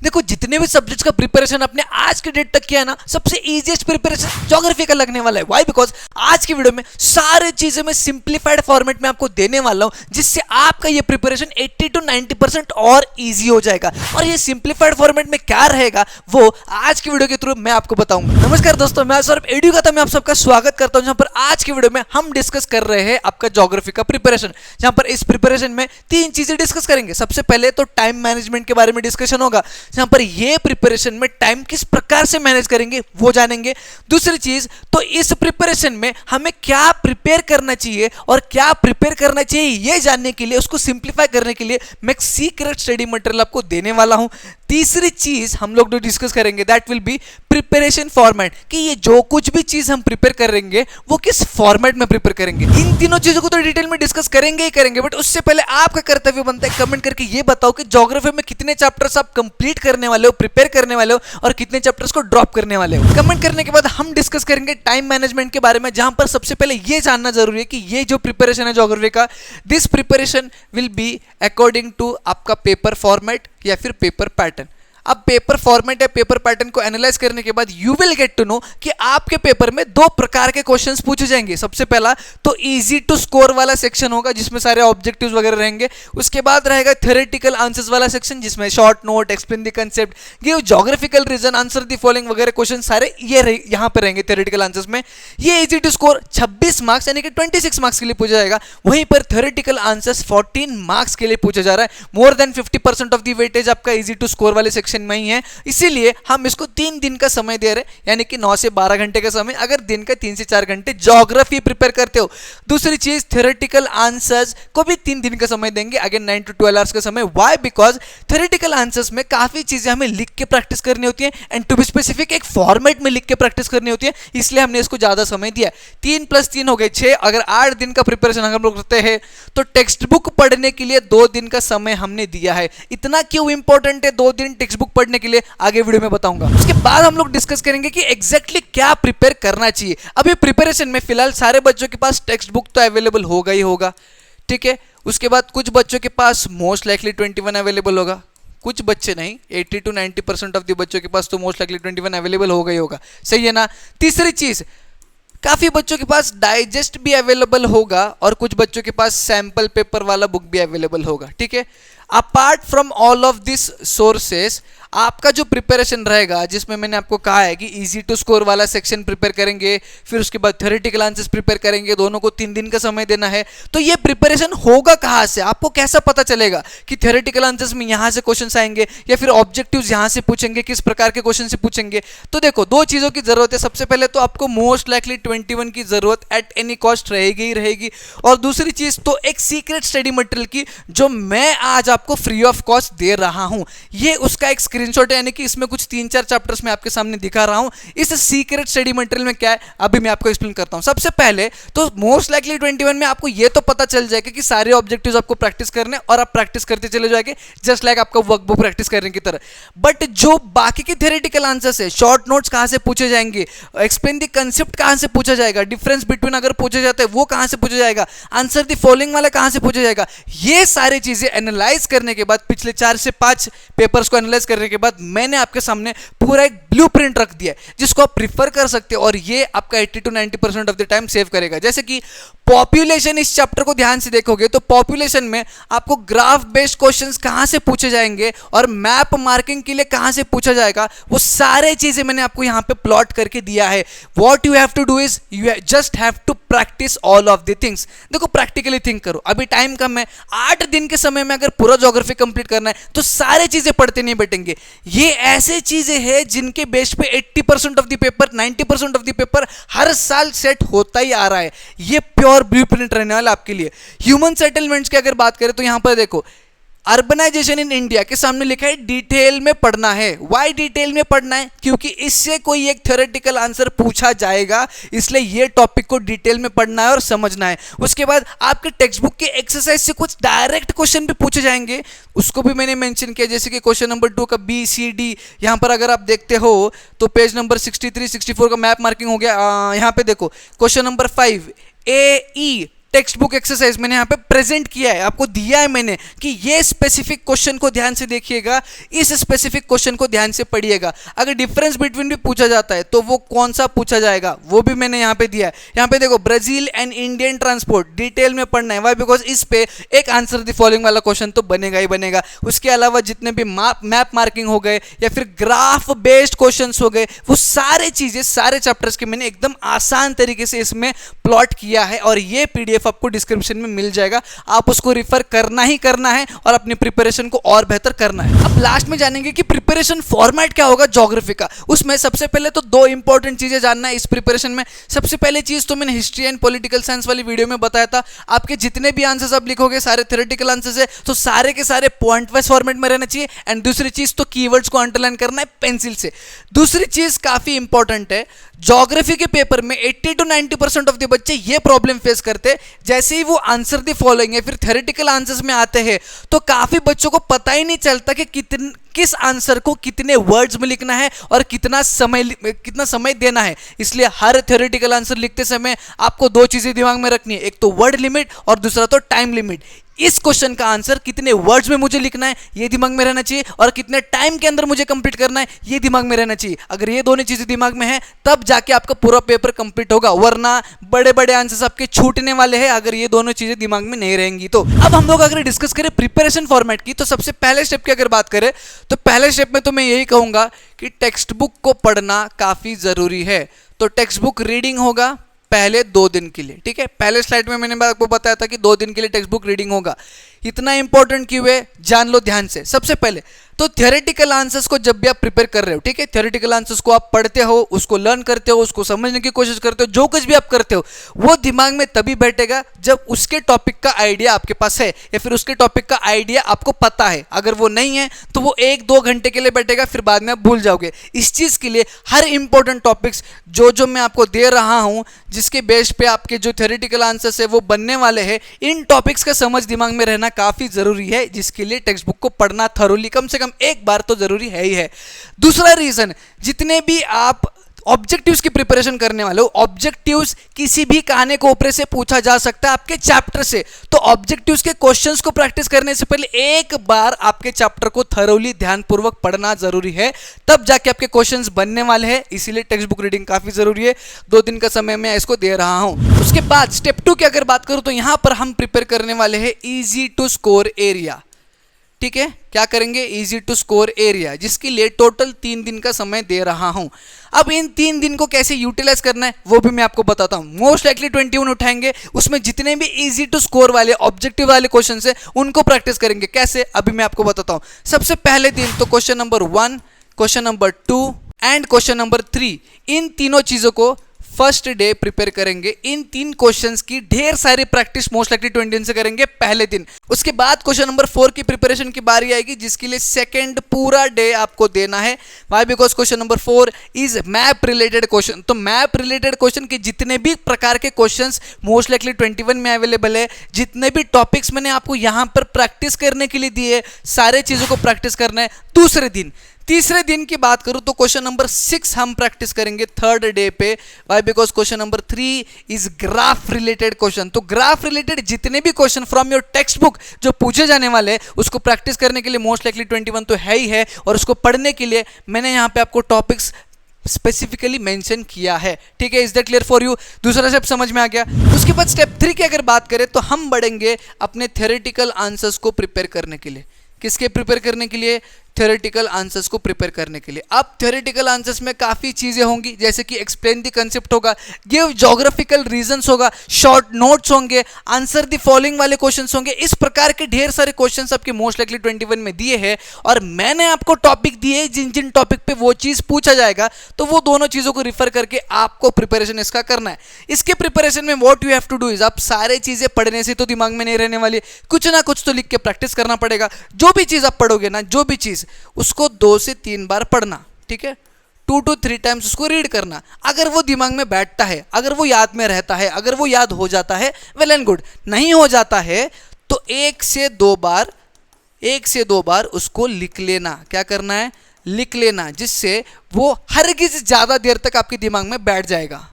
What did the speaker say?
देखो जितने भी सब्जेक्ट्स का प्रिपरेशन अपने आज के डेट तक किया है ना, सबसे इजीएस्ट प्रिपरेशन ज्योग्राफी का लगने वाला है। व्हाई? बिकॉज आज की वीडियो में सारी चीजें मैं सिंप्लीफाइड फॉर्मेट में आपको देने वाला हूं, जिससे आपका ये प्रिपरेशन 80 to 90% और इजी हो जाएगा। और ये सिंप्लीफाइड फॉर्मेट में क्या रहेगा वो आज की वीडियो के थ्रू मैं आपको बताऊंगा। नमस्कार दोस्तों, मैं सौरभ एडुकता में आप सबका स्वागत करता हूं, जहां पर आज की वीडियो में हम डिस्कस कर रहे हैं आपका ज्योग्राफी का प्रिपरेशन, जहां पर इस प्रिपरेशन में तीन चीजें डिस्कस करेंगे। सबसे पहले तो टाइम मैनेजमेंट के बारे में डिस्कशन होगा, जहां पर ये प्रिपरेशन में टाइम किस प्रकार से मैनेज करेंगे वो जानेंगे। दूसरी चीज तो इस प्रिपरेशन में हमें क्या प्रिपेयर करना चाहिए और क्या प्रिपेयर करना चाहिए ये जानने के लिए, उसको सिंप्लीफाई करने के लिए मैं एक सीक्रेट स्टडी मटेरियल आपको देने वाला हूं। तीसरी चीज हम लोग जो डिस्कस करेंगे that will be preparation format, कि ये जो कुछ भी चीज हम प्रिपेयर करेंगे वो किस फॉर्मेट में प्रिपेयर करेंगे। इन तीनों चीजों को तो डिटेल में डिस्कस करेंगे ही करेंगे, बट उससे पहले आपका कर्तव्य बनता है कमेंट करके ये बताओ कि ज्योग्राफी में कितने चैप्टर्स आप कंप्लीट करने वाले हो, प्रिपेयर करने वाले हो, और कितने चैप्टर्स को ड्रॉप करने वाले हो। कमेंट करने के बाद हम डिस्कस करेंगे टाइम मैनेजमेंट के बारे में, जहां पर सबसे पहले ये जानना जरूरी है कि ये जो प्रिपरेशन है ज्योग्राफी का, this preparation will be according to आपका पेपर फॉर्मेट या फिर पेपर पैटर्न। अब पेपर फॉर्मेट या पेपर पैटर्न को एनालाइज करने के बाद you will get to know कि आपके पेपर में दो प्रकार के क्वेश्चंस पूछे जाएंगे। सबसे पहला तो इजी टू स्कोर वाला सेक्शन होगा, जिसमें सारे ऑब्जेक्टिव्स वगैरह रहेंगे। उसके बाद रहेगा थ्योरेटिकल आंसर्स वाला सेक्शन, जिसमें short note, explain the concept, give geographical reason, answer the following वगैरह क्वेश्चन सारे ये यहाँ पे रहेंगे थ्योरेटिकल आंसर्स में। ये इजी टू स्कोर 26 मार्क्स यानी कि 26 मार्क्स के लिए पूछा जाएगा। वहीं पर थ्योरेटिकल आंसर्स 14 मार्क्स के लिए पूछा जा रहा है। More than 50% of the weightage आपका इजी टू स्कोर वाले सेक्शन में ही है, इसीलिए हम इसको 3 दिन का समय दे रहे हैं, यानी कि 9 से 12 घंटे का समय, अगर दिन का 3 से 4 घंटे ज्योग्राफी प्रिपेयर करते हो। दूसरी चीज थ्योरेटिकल आंसर्स को भी 3 दिन का समय देंगे, अगेन 9 to 12 आवर्स का समय। व्हाई? बिकॉज थ्योरेटिकल आंसर्स में काफी चीजें हमें लिख के प्रैक्टिस करनी होती है, एंड टू बी स्पेसिफिक एक फॉर्मेट में लिख के प्रैक्टिस करनी होती है, इसलिए हमने इसको ज्यादा समय दिया। 3 + 3 हो गए 6। अगर 8 दिन का प्रिपरेशन हम लोग करते हैं तो टेक्स्ट बुक पढ़ने के लिए 2 दिन का समय हमने दिया है। इतना क्यों इंपॉर्टेंट है 2 दिन टेक्स्ट बुक पढ़ने के लिए, आगे वीडियो में बताऊंगा। उसके बाद हम लोग डिस्कस करेंगे कि एग्जैक्टली क्या प्रिपेयर करना चाहिए। अभी प्रिपरेशन में फिलहाल सारे बच्चों के पास टेक्स्ट बुक तो अवेलेबल होगा ही होगा, ठीक है। उसके बाद कुछ बच्चों के पास मोस्ट लाइकली 21 अवेलेबल होगा, कुछ बच्चे नहीं, 80 to 90% ऑफ द बच्चों के पास तो मोस्ट लाइकली 21 अवेलेबल होगा ही होगा, सही है ना। तीसरी चीज, काफी बच्चों के पास डाइजेस्ट भी अवेलेबल होगा और कुछ बच्चों के पास सैंपल पेपर वाला बुक भी अवेलेबल होगा, ठीक है। Apart from all of this sources, आपका जो प्रिपरेशन रहेगा, जिसमें मैंने आपको कहा है कि इजी टू स्कोर वाला सेक्शन प्रिपेयर करेंगे, फिर उसके बाद थ्योरेटिकल आंसर्स प्रिपेयर करेंगे, दोनों को 3 दिन का समय देना है। तो ये प्रिपरेशन होगा कहाँ से, आपको कैसा पता चलेगा कि थ्योरेटिकल आंसर्स में यहाँ से क्वेश्चंस आएंगे या फिर ऑब्जेक्टिव्स यहाँ से पूछेंगे, किस प्रकार के क्वेश्चन से पूछेंगे। तो देखो 2 चीज़ों की जरूरत है। सबसे पहले तो आपको मोस्ट लाइकली 21 की जरूरत एट एनी कॉस्ट रहेगी ही रहेगी, और दूसरी चीज तो एक सीक्रेट स्टडी मटेरियल की, जो मैं आज आपको फ्री ऑफ कॉस्ट दे रहा हूं। ये उसका एक स्क्रीनशॉट है, यानी कि इसमें कुछ 3-4 चैप्टर्स मैं आपके सामने दिखा रहा हूं। इस सीक्रेट स्टडी मटेरियल में क्या है अभी मैं आपको एक्सप्लेन करता हूं। सबसे पहले तो मोस्ट लाइकली 21 में आपको ये तो पता चल जाएगा कि सारे ऑब्जेक्टिव्स आपको प्रैक्टिस करने, और आप प्रैक्टिस करते चले जाएंगे जस्ट लाइक आपका वर्कबुक प्रैक्टिस करने की तरह। बट जो बाकी के थ्योरेटिकल आंसर्स है, शॉर्ट नोट्स कहां से पूछे जाएंगे, एक्सप्लेन द कंसेप्ट कहां से पूछा जाएगा, डिफरेंस बिटवीन अगर पूछा जाता है वो कहां से पूछा जाएगा, आंसर द फॉलोइंग वाला कहां से पूछा जाएगा, ये सारी चीजें एनालाइज करने के बाद, पिछले 4 से 5 पेपर्स को एनालाइज करने के बाद मैंने आपके सामने पूरा एक ब्लूप्रिंट रख दिया है, जिसको आप प्रिफर कर सकते हो, और ये आपका 80 to 90% of the time save करेगा। जैसे कि पॉपुलेशन, इस चैप्टर को ध्यान से देखोगे तो पॉपुलेशन में आपको ग्राफ बेस्ड क्वेश्चंस कहां से पूछे जाएंगे और मैप मार्किंग के लिए कहां से पूछा जाएगा, वो सारे चीजें मैंने आपको यहां पे प्लॉट करके दिया है। What you have to do is you just have to practise all of the things. देखो प्रैक्टिकली थिंक करो, अभी टाइम कम है, 8 दिन के समय में अगर पूरा ज्योग्राफी कंप्लीट करना है तो सारे चीजें पढ़ते नहीं बैठेंगे। ये ऐसे चीजें हैं जिनके बेस पे 80% of the paper, 90% of the paper हर साल सेट होता ही आ रहा है। ये प्योर ब्लूप्रिंट रहने वाला आपके लिए। ह्यूमन सेटलमेंट्स की अगर बात करें तो यहां पर देखो, अर्बनाइजेशन इन इंडिया के सामने लिखा है डिटेल में पढ़ना है। वाई डिटेल में पढ़ना है? क्योंकि इससे कोई एक थ्योरेटिकल आंसर पूछा जाएगा, इसलिए ये टॉपिक को डिटेल में पढ़ना है और समझना है। उसके बाद आपके टेक्स्ट बुक के एक्सरसाइज से कुछ डायरेक्ट क्वेश्चन भी पूछे जाएंगे, उसको भी मैंने मेंशन किया। जैसे कि क्वेश्चन नंबर 2 का BCD, यहाँ पर अगर आप देखते हो तो पेज नंबर 63, 64 का मैप मार्किंग हो गया। यहाँ पे देखो question number 5 AE text book exercise मैंने यहाँ पे प्रेजेंट किया है, आपको दिया है मैंने कि ये स्पेसिफिक क्वेश्चन को ध्यान से देखिएगा, इस स्पेसिफिक क्वेश्चन को ध्यान से पढ़िएगा। अगर डिफरेंस बिटवीन भी पूछा जाता है तो वो कौन सा पूछा जाएगा वो भी मैंने यहाँ पे दिया है। यहाँ पे देखो, Brazil and Indian transport detail में पढ़ना है। वाई? बिकॉज इस पे एक आंसर द फॉलोइंग वाला क्वेश्चन तो बनेगा ही बनेगा। उसके अलावा जितने भी मैप मार्किंग हो गए या फिर ग्राफ बेस्ड क्वेश्चंस हो गए, वो सारे चीजें सारे चैप्टर्स के मैंने एकदम आसान तरीके से इसमें प्लॉट किया है और ये पीडीएफ आपको डिस्क्रिप्शन में मिल जाएगा। आप उसको रिफर करना ही करना है और अपनी प्रिपरेशन को और बेहतर करना है। अब लास्ट में जानेंगे कि प्रिपरेशन फॉर्मेट क्या होगा ज्योग्राफी का। उसमें सबसे पहले तो दो इंपॉर्टेंट चीजें जानना है इस प्रिपरेशन में। सबसे पहले चीज तो मैंने हिस्ट्री एंड पॉलिटिकल साइंस वाली वीडियो में बताया था, आपके जितने भी आंसर्स आप लिखोगे सारे थ्योरेटिकल आंसर्स है, तो सारे के सारे पॉइंट वाइज फॉर्मेट में रहना चाहिए। एंड दूसरी चीज तो कीवर्ड्स को अंडरलाइन करना है पेंसिल से। दूसरी चीज काफी इंपॉर्टेंट है, ज्योग्राफी के पेपर में 80 to 90% ऑफ द बच्चे ये प्रॉब्लम फेस करते हैं, जैसे ही वो आंसर द फॉलोइंग या फिर थ्योरेटिकल आंसर्स में आते हैं तो काफी बच्चों को पता ही नहीं चलता कि किस आंसर को कितने वर्ड्स में लिखना है और कितना समय देना है। इसलिए हर थ्योरेटिकल आंसर लिखते समय आपको दो चीजें दिमाग में रखनी है, एक तो वर्ड लिमिट और दूसरा तो टाइम लिमिट। इस क्वेश्चन का आंसर कितने वर्ड्स में मुझे लिखना है ये दिमाग में रहना चाहिए और कितने टाइम के अंदर मुझे कंप्लीट करना है ये दिमाग में रहना चाहिए। अगर ये दोनों चीजें दिमाग में है तब जाके आपका पूरा पेपर कंप्लीट होगा, वरना बड़े बड़े आंसर्स आपके छूटने वाले हैं अगर ये दोनों चीजें दिमाग में नहीं रहेंगी। तो अब हम लोग अगर डिस्कस करें प्रिपरेशन फॉर्मेट की, तो सबसे पहले स्टेप की अगर बात करें तो पहले स्टेप में तो मैं यही कहूंगा कि टेक्स्ट बुक को पढ़ना काफी जरूरी है। तो टेक्स्ट बुक रीडिंग होगा पहले 2 दिन के लिए, ठीक है। पहले स्लाइड में मैंने आपको बताया था कि 2 दिन के लिए टेक्स्ट बुक रीडिंग होगा। इतना इंपॉर्टेंट क्यों है जान लो ध्यान से। सबसे पहले तो थ्योरेटिकल आंसर्स को जब भी आप प्रिपेयर कर रहे हो, ठीक है, थ्योरेटिकल आंसर्स को आप पढ़ते हो, उसको लर्न करते हो, उसको समझने की कोशिश करते हो, जो कुछ भी आप करते हो वो दिमाग में तभी बैठेगा जब उसके टॉपिक का आइडिया आपके पास है या फिर उसके टॉपिक का आइडिया आपको पता है। अगर वो नहीं है तो वो 1-2 घंटे के लिए बैठेगा, फिर बाद में आप भूल जाओगे। इस चीज के लिए हर इंपॉर्टेंट टॉपिक्स जो मैं आपको दे रहा हूं, जिसके बेस पे आपके जो थ्योरेटिकल आंसर्स है वो बनने वाले हैं, इन टॉपिक्स का समझ दिमाग में रहना काफी जरूरी है, जिसके लिए टेक्स्ट बुक को पढ़ना थरोली कम से कम एक बार तो जरूरी है ही है। दूसरा रीजन, जितने भी आप ऑब्जेक्टिव्स की प्रिपरेशन करने वाले हो, ऑब्जेक्टिव्स किसी भी कहने को ऊपर से पूछा जा सकता है आपके चैप्टर से, तो ऑब्जेक्टिव्स के क्वेश्चंस को प्रैक्टिस करने से पहले एक बार आपके चैप्टर को थरोली ध्यानपूर्वक पढ़ना जरूरी है, तब जाके आपके क्वेश्चंस बनने वाले हैं। इसीलिए टेक्स्ट बुक रीडिंग काफी जरूरी है। 2 दिन का समय मैं इसको दे रहा हूं। उसके बाद स्टेप 2 की अगर बात करूं तो यहां पर हम प्रिपेयर करने वाले हैं इजी टू स्कोर एरिया, ठीक है। क्या करेंगे? इजी टू स्कोर एरिया, जिसके लिए टोटल 3 दिन का समय दे रहा हूं। अब इन 3 दिन को कैसे यूटिलाइज करना है वो भी मैं आपको बताता हूं। मोस्ट लाइकली 21 उठाएंगे, उसमें जितने भी इजी टू स्कोर वाले ऑब्जेक्टिव वाले क्वेश्चन है उनको प्रैक्टिस करेंगे। कैसे? अभी मैं आपको बताता हूं। सबसे पहले दिन तो question number 1, question number 2 and question number 3, इन तीनों चीजों को फर्स्ट डे प्रिपेयर करेंगे। इन 3 क्वेश्चंस की ढेर सारी प्रैक्टिस मोस्ट लाइकली 20 दिन से करेंगे पहले दिन। उसके बाद क्वेश्चन नंबर 4 की प्रिपरेशन की बारी आएगी, जिसके लिए सेकंड पूरा डे आपको देना है। Why? Because question number 4 is map related question. तो मैप रिलेटेड क्वेश्चन के जितने भी प्रकार के क्वेश्चंस मोस्ट लाइकली 21 में अवेलेबल है, जितने भी टॉपिक्स मैंने आपको यहां पर प्रैक्टिस करने के लिए दिए, सारे चीजों को प्रैक्टिस करना है दूसरे दिन। तीसरे दिन की बात करूं तो क्वेश्चन नंबर 6 हम प्रैक्टिस करेंगे थर्ड डे पे। Why? Because question number 3 is graph related question. तो ग्राफ रिलेटेड जितने भी question from your text book जो पूछे जाने वाले हैं, उसको प्रैक्टिस करने के लिए मोस्ट लाइकली 21 तो है ही है, और उसको पढ़ने के लिए मैंने यहां पे आपको टॉपिक्स स्पेसिफिकली मेंशन किया है, ठीक है। Is that clear for you? दूसरा स्टेप समझ में आ गया। उसके बाद स्टेप 3 की अगर बात करें तो हम बढ़ेंगे अपने थ्योरेटिकल आंसर्स को प्रिपेयर करने के लिए। किसके प्रिपेयर करने के लिए? थ्योरेटिकल आंसर्स को प्रिपेयर करने के लिए। अब थ्योरेटिकल आंसर्स में काफी चीजें होंगी, जैसे कि एक्सप्लेन द कंसेप्ट होगा, गिव ज्योग्राफिकल रीजंस होगा, शॉर्ट नोट्स होंगे, आंसर द फॉलोइंग वाले क्वेश्चंस होंगे। इस प्रकार के ढेर सारे क्वेश्चंस आपके मोस्ट लाइकली 21 में दिए हैं, और मैंने आपको टॉपिक दिए जिन जिन टॉपिक पे वो चीज पूछा जाएगा, तो वो दोनों चीजों को रिफर करके आपको प्रिपरेशन इसका करना है। इसके प्रिपरेशन में what you have to do is, आप सारे चीजें पढ़ने से तो दिमाग में नहीं रहने वाली, कुछ ना कुछ तो लिख के प्रैक्टिस करना पड़ेगा। जो भी चीज आप पढ़ोगे ना, जो भी चीज, उसको 2 से 3 बार पढ़ना, ठीक है। 2 to 3 टाइम्स उसको रीड करना। अगर वो दिमाग में बैठता है, अगर वो याद में रहता है, अगर वो याद हो जाता है, वेल एंड गुड। नहीं हो जाता है तो 1 से 2 बार उसको लिख लेना। क्या करना है? लिख लेना, जिससे वो हरगिज ज्यादा देर तक आपके दिमाग में बैठ जाएगा।